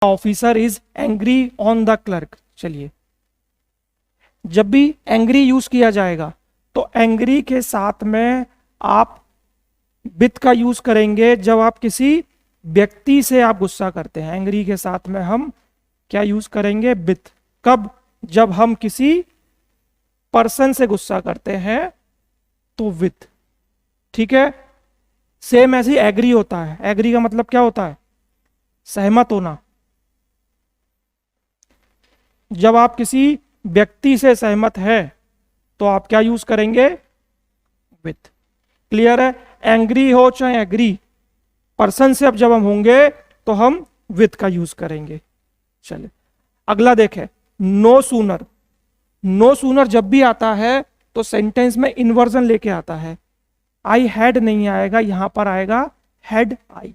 Officer is angry on the clerk. चलिए, जब भी एंग्री यूज किया जाएगा तो एंग्री के साथ में आप विथ का यूज करेंगे जब आप किसी व्यक्ति से आप गुस्सा करते हैं। एंग्री के साथ में हम क्या यूज करेंगे? विथ। कब? जब हम किसी पर्सन से गुस्सा करते हैं तो विथ। ठीक है, सेम ऐसे ही एग्री होता है। एग्री का मतलब क्या होता है? सहमत होना। जब आप किसी व्यक्ति से सहमत है तो आप क्या यूज करेंगे? विथ। क्लियर है? एंग्री हो चाहे एग्री, पर्सन से अब जब हम होंगे तो हम विथ का यूज करेंगे। चलिए अगला देखें, नो सूनर। नो सूनर जब भी आता है तो सेंटेंस में इन्वर्जन लेके आता है। आई हैड नहीं आएगा, यहां पर आएगा हैड आई।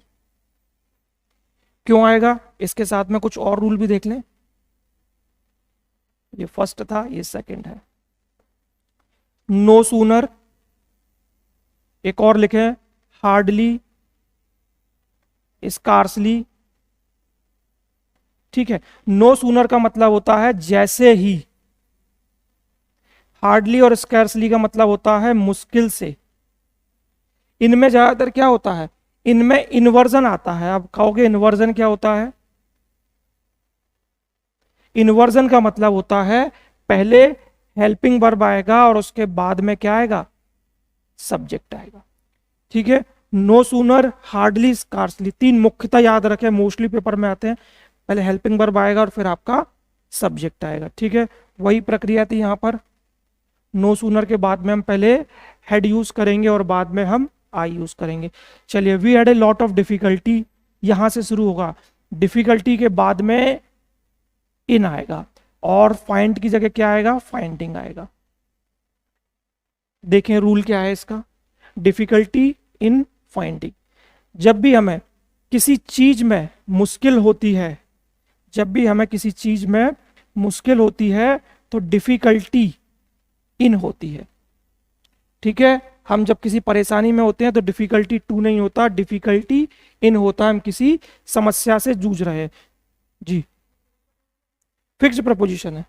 क्यों आएगा? इसके साथ में कुछ और रूल भी देख लें। ये फर्स्ट था, ये सेकंड है। नो सूनर, एक और लिखे हार्डली, स्कार्सली। ठीक है, नो सूनर का मतलब होता है जैसे ही। हार्डली और स्कैर्सली का मतलब होता है मुश्किल से। इनमें ज्यादातर क्या होता है? इनमें इन्वर्जन आता है। अब कहोगे इन्वर्जन क्या होता है? इन्वर्जन का मतलब होता है पहले हेल्पिंग वर्ब आएगा और उसके बाद में क्या आएगा? सब्जेक्ट आएगा। ठीक है, नो सूनर, हार्डली, स्कार्सली, तीन मुख्यतः याद रखें, मोस्टली पेपर में आते हैं। पहले हेल्पिंग वर्ब आएगा और फिर आपका सब्जेक्ट आएगा। ठीक है, वही प्रक्रिया थी यहां पर। नो सूनर के बाद में हम पहले हेड यूज करेंगे और बाद में हम आई यूज करेंगे। चलिए, we had a lot of difficulty, यहां से शुरू होगा। डिफिकल्टी के बाद में इन आएगा और फाइंड की जगह क्या आएगा? फाइंडिंग आएगा। देखें रूल क्या है इसका, डिफिकल्टी इन फाइंडिंग। जब भी हमें किसी चीज में मुश्किल होती है, जब भी हमें किसी चीज में मुश्किल होती है तो डिफिकल्टी इन होती है। ठीक है, हम जब किसी परेशानी में होते हैं तो डिफिकल्टी टू नहीं होता, डिफिकल्टी इन होता है। हम किसी समस्या से जूझ रहे हैं जी, फिक्स्ड प्रपोजिशन है।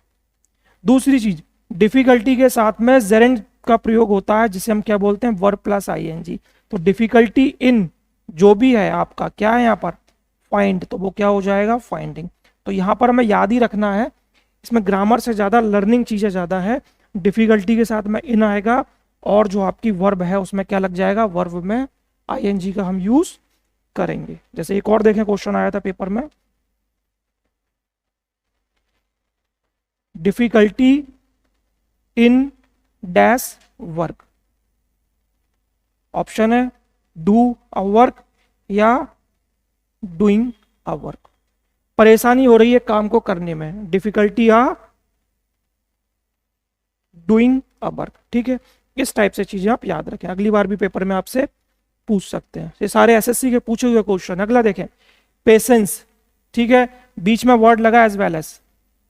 दूसरी चीज, डिफिकल्टी के साथ में जेरेंड का प्रयोग होता है जिसे हम क्या बोलते हैं? Verb plus ING. तो डिफिकल्टी इन जो भी है आपका क्या है यहाँ पर? फाइंड, तो वो क्या हो जाएगा? फाइंडिंग। तो यहाँ पर हमें याद ही रखना है, इसमें ग्रामर से ज्यादा लर्निंग चीजें ज्यादा है। डिफिकल्टी के साथ में इन आएगा और जो आपकी वर्ब है उसमें क्या लग जाएगा? वर्ब में आईएनजी का हम यूज करेंगे। जैसे एक और देखें, क्वेश्चन आया था पेपर में, difficulty in dash work. Option है डू अ वर्क या डूइंग अ वर्क। परेशानी हो रही है काम को करने में, difficulty a doing a work. ठीक है, इस टाइप से चीजें आप याद रखें, अगली बार भी पेपर में आपसे पूछ सकते हैं। ये सारे एसएससी के पूछे हुए क्वेश्चन। अगला देखें, पेशेंस। ठीक है, बीच में वर्ड लगा एज वेल एज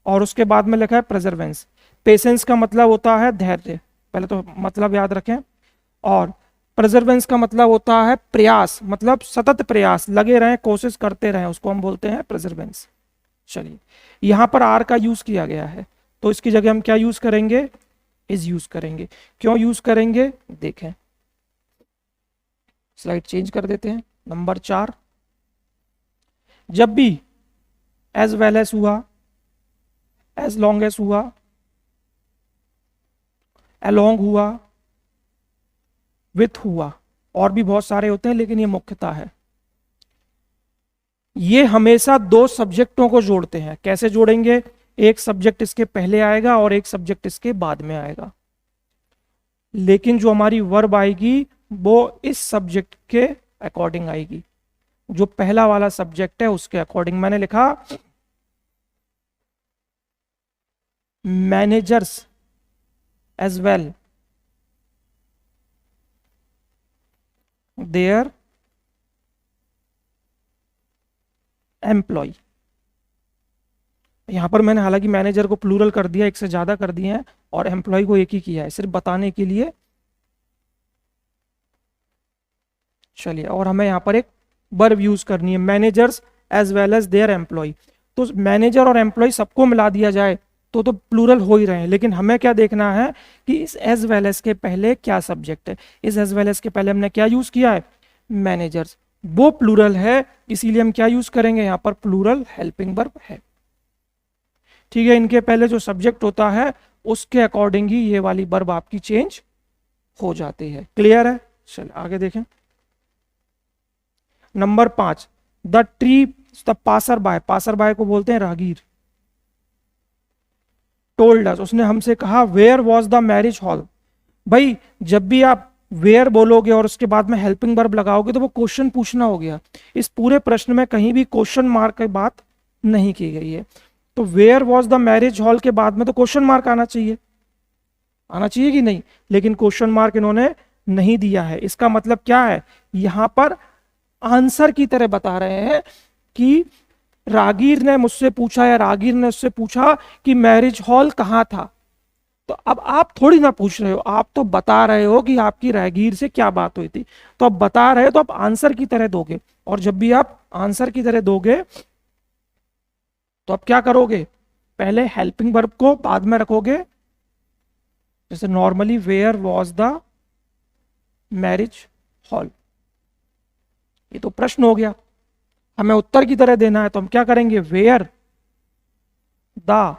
और उसके बाद में लिखा है प्रेजर्वेंस। पेशेंस का मतलब होता है धैर्य, पहले तो मतलब याद रखें। और प्रेजर्वेंस का मतलब होता है प्रयास, मतलब सतत प्रयास, लगे रहें, कोशिश करते रहें, उसको हम बोलते हैं प्रेजर्वेंस। चलिए, यहां पर आर का यूज किया गया है तो इसकी जगह हम क्या यूज करेंगे? इज यूज करेंगे। क्यों यूज करेंगे? देखें, स्लाइड चेंज कर देते हैं। नंबर 4, जब भी एज वेल एज हुआ, एज लॉन्ग एज हुआ, अलोंग हुआ, विथ हुआ, और भी बहुत सारे होते हैं लेकिन ये मुख्यतः है, ये हमेशा दो सब्जेक्टों को जोड़ते हैं। कैसे जोड़ेंगे? एक सब्जेक्ट इसके पहले आएगा और एक सब्जेक्ट इसके बाद में आएगा, लेकिन जो हमारी वर्ब आएगी वो इस सब्जेक्ट के अकॉर्डिंग आएगी, जो पहला वाला सब्जेक्ट है उसके अकॉर्डिंग। मैंने लिखा managers as well their employ. यहां पर मैंने हालांकि मैनेजर को प्लूरल कर दिया, एक से ज्यादा कर दिए हैं, और एम्प्लॉय को एक ही किया है, सिर्फ बताने के लिए। चलिए, और हमें यहां पर एक वर्ब यूज करनी है, managers as well as their employ. तो मैनेजर और एम्प्लॉय सबको मिला दिया जाए तो प्लूरल हो ही रहे हैं, लेकिन हमें क्या देखना है कि इस एज वेल एज के पहले क्या सब्जेक्ट है। इस एज वेल एज के पहले हमने क्या यूज किया है, मैनेजर्स, वो प्लूरल है, इसीलिए हम क्या यूज करेंगे यहाँ पर, प्लूरल हेल्पिंग वर्ब है। ठीक है, इनके पहले जो सब्जेक्ट होता है उसके अकॉर्डिंग ही ये वाली वर्ब आपकी चेंज हो जाती है। क्लियर है? चलिए आगे देखें। Number 5, the tree the passer by, passer by को बोलते हैं राहगीर, टोल्ड अस, उसने हमसे कहा, where was the marriage hall. भाई जब भी आप वेयर बोलोगे और उसके बाद में हेल्पिंग वर्ब लगाओगे तो वो क्वेश्चन पूछना हो गया। इस पूरे प्रश्न में कहीं भी क्वेश्चन मार्क की बात नहीं की गई है। तो where was the marriage hall के बाद में तो क्वेश्चन मार्क आना चाहिए, आना चाहिए कि नहीं, लेकिन क्वेश्चन मार्क इन्होंने नहीं दिया है। इसका मतलब क्या है, यहां पर आंसर की तरह बता रहे हैं कि रागीर ने मुझसे पूछा या रागीर ने उससे पूछा कि मैरिज हॉल कहां था। तो अब आप थोड़ी ना पूछ रहे हो, आप तो बता रहे हो कि आपकी रागीर से क्या बात हुई थी। तो आप बता रहे हो तो आप आंसर की तरह दोगे, और जब भी आप आंसर की तरह दोगे तो आप क्या करोगे, पहले हेल्पिंग वर्ब को बाद में रखोगे, जैसे normally where was the marriage hall. ये तो प्रश्न हो गया, हमें उत्तर की तरह देना है, तो हम क्या करेंगे, where the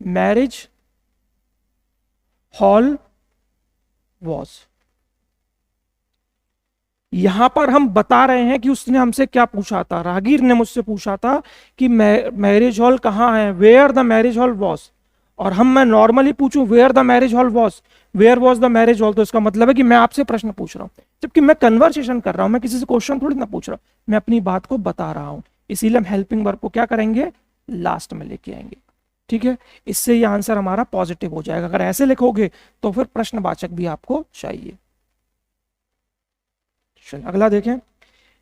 marriage hall was. यहां पर हम बता रहे हैं कि उसने हमसे क्या पूछा था, राहगीर ने मुझसे पूछा था कि मैरिज हॉल कहां है, where the marriage hall was. और मैं नॉर्मली पूछूं where the marriage hall was, where was the marriage hall, तो इसका मतलब है कि मैं आपसे प्रश्न पूछ रहा हूं, जबकि मैं कन्वर्सेशन कर रहा हूं, मैं किसी से क्वेश्चन थोड़ी ना पूछ रहा हूं, मैं अपनी बात को बता रहा हूं। इसीलिए हम हेल्पिंग वर्ब को क्या करेंगे, लास्ट में लेके आएंगे। ठीक है, इससे ये आंसर हमारा पॉजिटिव हो जाएगा। अगर ऐसे लिखोगे तो फिर प्रश्नवाचक भी आपको चाहिए। चलिए अगला देखें।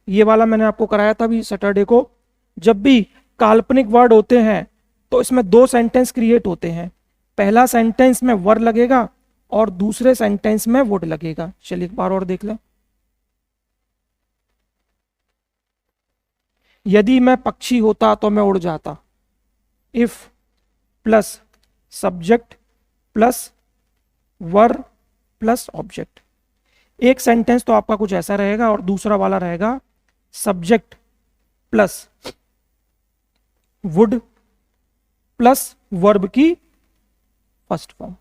ये वाला मैंने आपको कराया था अभी सैटरडे को। जब भी काल्पनिक वर्ड होते हैं तो इसमें 2 सेंटेंस क्रिएट होते हैं। पहला सेंटेंस में वर लगेगा और दूसरे सेंटेंस में वुड लगेगा। चलिए एक बार और देख लें। यदि मैं पक्षी होता तो मैं उड़ जाता, if plus subject plus were plus object. एक सेंटेंस तो आपका कुछ ऐसा रहेगा और दूसरा वाला रहेगा subject plus would plus verb की फर्स्ट फॉर्म।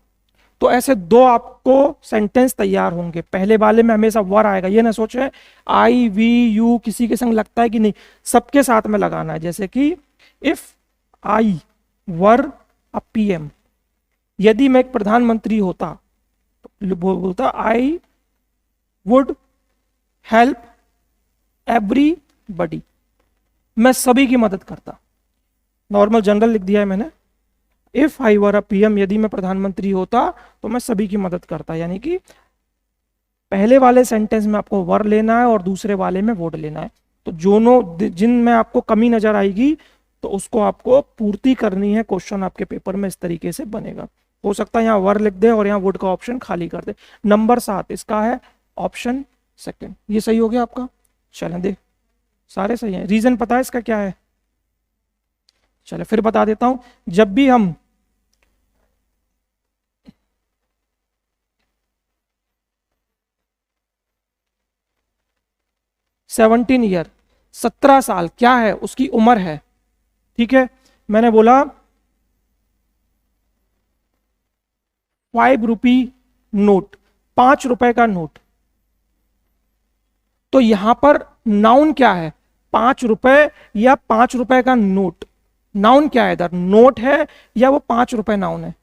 तो ऐसे 2 आपको सेंटेंस तैयार होंगे। पहले वाले में हमेशा वर आएगा, ये ना सोचे आई वी यू किसी के संग लगता है कि नहीं, सबके साथ में लगाना है। जैसे कि if I were a PM, यदि मैं एक प्रधानमंत्री होता तो बोलता आई वुड हेल्प एवरीबडी, मैं सभी की मदद करता। नॉर्मल जनरल लिख दिया है मैंने। If I were a PM, यदि मैं प्रधानमंत्री होता तो मैं सभी की मदद करता। यानी कि पहले वाले सेंटेंस में आपको वर लेना है और दूसरे वाले में वुड लेना है। तो दोनों जिनमें आपको कमी नजर आएगी तो उसको आपको पूर्ति करनी है। क्वेश्चन आपके पेपर में इस तरीके से बनेगा। हो सकता है यहाँ वर लिख दे और यहाँ वुड का ऑप्शन खाली कर दे। नंबर 7 इसका है ऑप्शन सेकंड। ये सही हो गया आपका। चलें देख, सारे सही हैं। रीजन पता है इसका क्या है, चलो फिर बता देता हूं। जब भी हम सेवनटीन ईयर 17 साल क्या है उसकी उम्र है, ठीक है। मैंने बोला 5 रुपी नोट, 5 रुपए का नोट। तो यहां पर नाउन क्या है, 5 रुपए या 5 रुपए का नोट। नाउन क्या है इधर, नोट है या वो 5 रुपए नाउन है।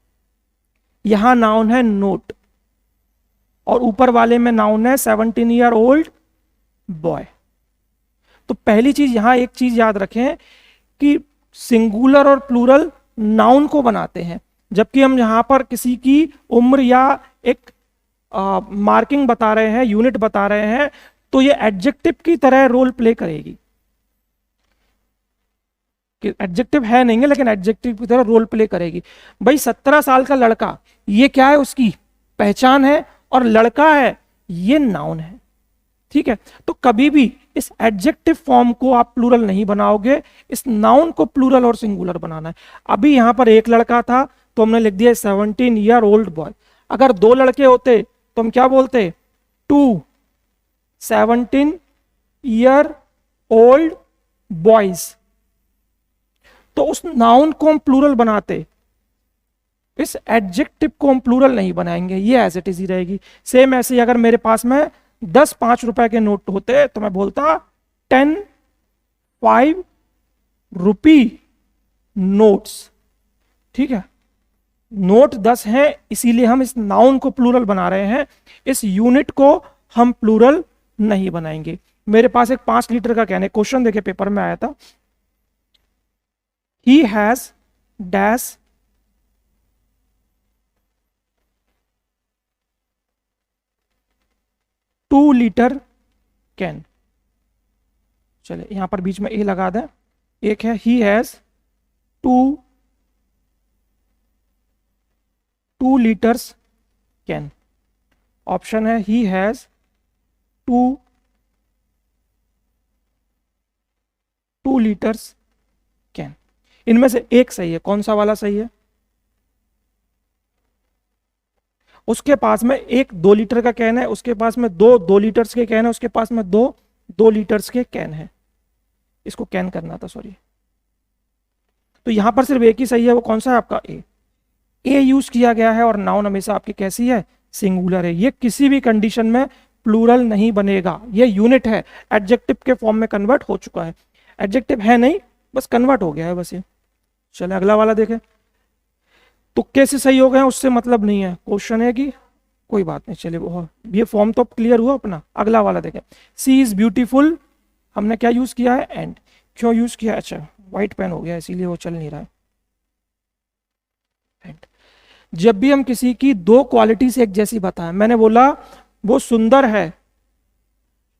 यहां नाउन है नोट और ऊपर वाले में नाउन है 17 ईयर ओल्ड बॉय। तो पहली चीज यहां एक चीज याद रखें कि सिंगुलर और प्लूरल नाउन को बनाते हैं, जबकि हम यहां पर किसी की उम्र या एक मार्किंग बता रहे हैं, यूनिट बता रहे हैं, तो ये एडजेक्टिव की तरह रोल प्ले करेगी। कि एडजेक्टिव है नहीं है लेकिन एडजेक्टिव की तरह रोल प्ले करेगी। भाई 17 साल का लड़का, ये क्या है, उसकी पहचान है, और लड़का है ये नाउन है, ठीक है। तो कभी भी इस एडजेक्टिव फॉर्म को आप प्लूरल नहीं बनाओगे, इस नाउन को प्लूरल और सिंगुलर बनाना है। अभी यहां पर एक लड़का था तो हमने लिख दिया 17-year-old बॉय। अगर दो लड़के होते तो हम क्या बोलते, 2 17-year-old बॉयज। तो उस नाउन को हम प्लूरल बनाते, इस एडजेक्टिव को हम प्लूरल नहीं बनाएंगे, ये एज इट इज ही रहेगी। सेम ऐसे ही अगर मेरे पास में 10 5 रुपए के नोट होते तो मैं बोलता 10 5 रुपी नोट्स। ठीक है, नोट 10 हैं इसीलिए हम इस नाउन को प्लूरल बना रहे हैं, इस यूनिट को हम प्लूरल नहीं बनाएंगे। मेरे पास एक 5 लीटर का कैन है, क्वेश्चन देखे पेपर में आया था, he has dash 2 litre can. चले यहां पर बीच में ए लगा दें। एक है he has 2 litres can. Option है ही हैज 2 लीटर्स कैन। इनमें से एक सही है, कौन सा वाला सही है? उसके पास में एक 2 लीटर का कैन है, उसके पास में 2 लीटर्स के कैन है, उसके पास में 2 लीटर्स के कैन है। इसको कैन करना था, सॉरी। तो यहां पर सिर्फ एक ही सही है, वो कौन सा है आपका? ए यूज किया गया है और नाउन हमेशा आपकी कैसी है? सिंगुलर है। ये किसी भी कंडीशन में प्लूरल नहीं बनेगा, ये यूनिट है, एडजेक्टिव के फॉर्म में कन्वर्ट हो चुका है। एडजेक्टिव है नहीं, बस कन्वर्ट हो गया है बस ये। चले अगला वाला देखें। तुक्के से सही हो गए उससे मतलब नहीं है, क्वेश्चन है कि कोई बात नहीं। चलिए वो ये फॉर्म तो क्लियर हुआ अपना। अगला वाला देखें। सी इज ब्यूटीफुल, हमने क्या यूज किया है? एंड। क्यों यूज किया? अच्छा व्हाइट पेन हो गया इसीलिए वो चल नहीं रहा है। एंड जब भी हम किसी की 2 क्वालिटी से एक जैसी बताएं, मैंने बोला वो सुंदर है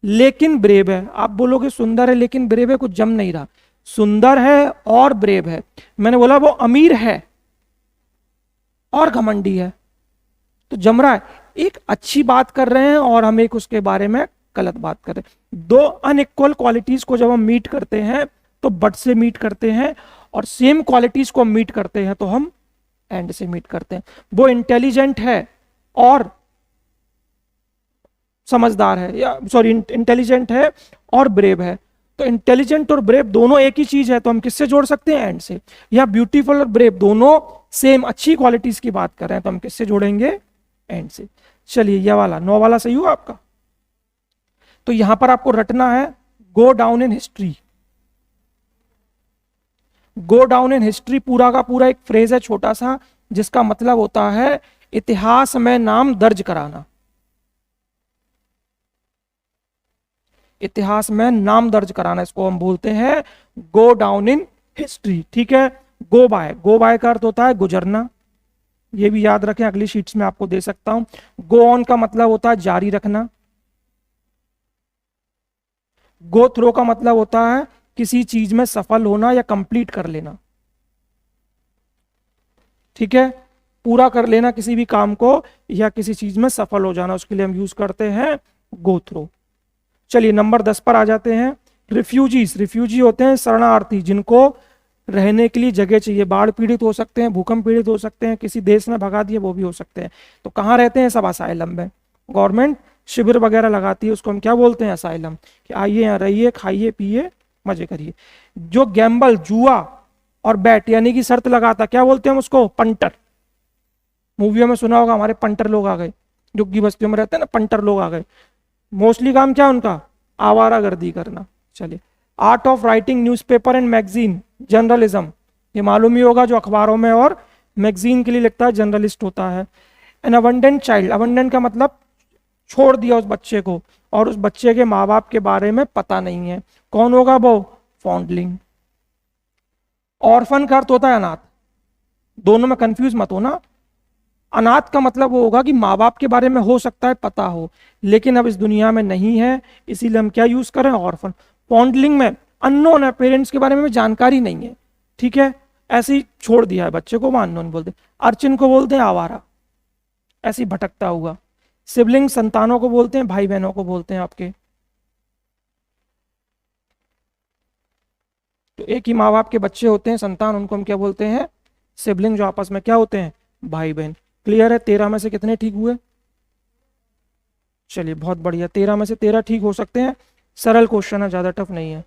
लेकिन ब्रेव है, आप बोलोगे सुंदर है लेकिन ब्रेव है, कुछ जम नहीं रहा। सुंदर है और ब्रेव है। मैंने बोला वो अमीर है और घमंडी है, तो जम रहा है। एक अच्छी बात कर रहे हैं और हम एक उसके बारे में गलत बात कर रहे हैं। 2 अनइक्वल क्वालिटीज को जब हम मीट करते हैं तो बट से मीट करते हैं, और सेम क्वालिटीज को मीट करते हैं तो हम एंड से मीट करते हैं। वो इंटेलिजेंट है और समझदार है, या सॉरी इंटेलिजेंट है और ब्रेव है। तो इंटेलिजेंट और ब्रेव दोनों एक ही चीज है, तो हम किससे जोड़ सकते हैं? एंड से। या ब्यूटीफुल और ब्रेव दोनों सेम अच्छी क्वालिटीज की बात कर रहे हैं तो हम किससे जोड़ेंगे? एंड से। चलिए यह वाला 9 वाला सही हुआ आपका। तो यहां पर आपको रटना है go down in history. Go down in history पूरा का पूरा एक फ्रेज है छोटा सा, जिसका मतलब होता है इतिहास में नाम दर्ज कराना। इतिहास में नाम दर्ज कराना, इसको हम बोलते हैं गो डाउन इन हिस्ट्री। ठीक है। गो बाय का अर्थ होता है गुजरना, ये भी याद रखें, अगली शीट्स में आपको दे सकता हूं। गो ऑन का मतलब होता है जारी रखना। गो थ्रो का मतलब होता है किसी चीज में सफल होना या कंप्लीट कर लेना। ठीक है, पूरा कर लेना किसी भी काम को या किसी चीज में सफल हो जाना, उसके लिए हम यूज करते हैं गो थ्रो। चलिए नंबर 10 पर आ जाते हैं। रिफ्यूजी होते हैं शरणार्थी, जिनको रहने के लिए जगह चाहिए। बाढ़ पीड़ित हो सकते हैं, भूकंप पीड़ित हो सकते हैं, किसी देश में भगा दिए वो भी हो सकते हैं। तो कहाँ रहते हैं? सब असाइलम में। गवर्नमेंट शिविर वगैरह लगाती है, उसको हम क्या बोलते हैं? असाइलम। कि आइए यहाँ रहिए, खाइए पिए मजे करिए। जो गैम्बल जुआ और बैट यानी कि शर्त लगाता, क्या बोलते हैं हम उसको? पंटर। मूवियों में सुना होगा हमारे पंटर लोग आ गए, झुग्गी बस्तियों में रहते हैं ना, पंटर लोग आ गए। मोस्टली काम क्या उनका? आवारागर्दी करना। चलिए art of writing newspaper and magazine, journalism, ये मालूम ही होगा, जो अखबारों में और मैगजीन के लिए लिखता है जर्नलिस्ट होता है। एन अबंडेंट चाइल्ड, अबंडेंट का मतलब छोड़ दिया उस बच्चे को और उस बच्चे के माँ बाप के बारे में पता नहीं है, कौन होगा वो? फॉन्डलिंग। ऑर्फन का अर्थ होता है अनाथ, दोनों में कंफ्यूज मत होना। अनाथ का मतलब वो होगा कि माँ बाप के बारे में हो सकता है पता हो लेकिन अब इस दुनिया में नहीं है, इसीलिए हम क्या यूज करें? ऑर्फन। फॉन्डलिंग में अननोन है, पेरेंट्स के बारे में जानकारी नहीं है, ठीक है, ऐसे ही छोड़ दिया है बच्चे को, वो अननोन बोलते हैं। अर्चिन को बोलते हैं आवारा, ऐसे ही भटकता हुआ। सिबलिंग संतानों को बोलते हैं, भाई बहनों को बोलते हैं आपके। तो एक ही माँ बाप के बच्चे होते हैं संतान, उनको हम क्या बोलते हैं? सिबलिंग, जो आपस में क्या होते हैं? भाई बहन। क्लियर है? 13 में से कितने ठीक हुए? चलिए बहुत बढ़िया, 13 में से 13 ठीक हो सकते हैं। सरल क्वेश्चन है, ज़्यादा टफ नहीं है।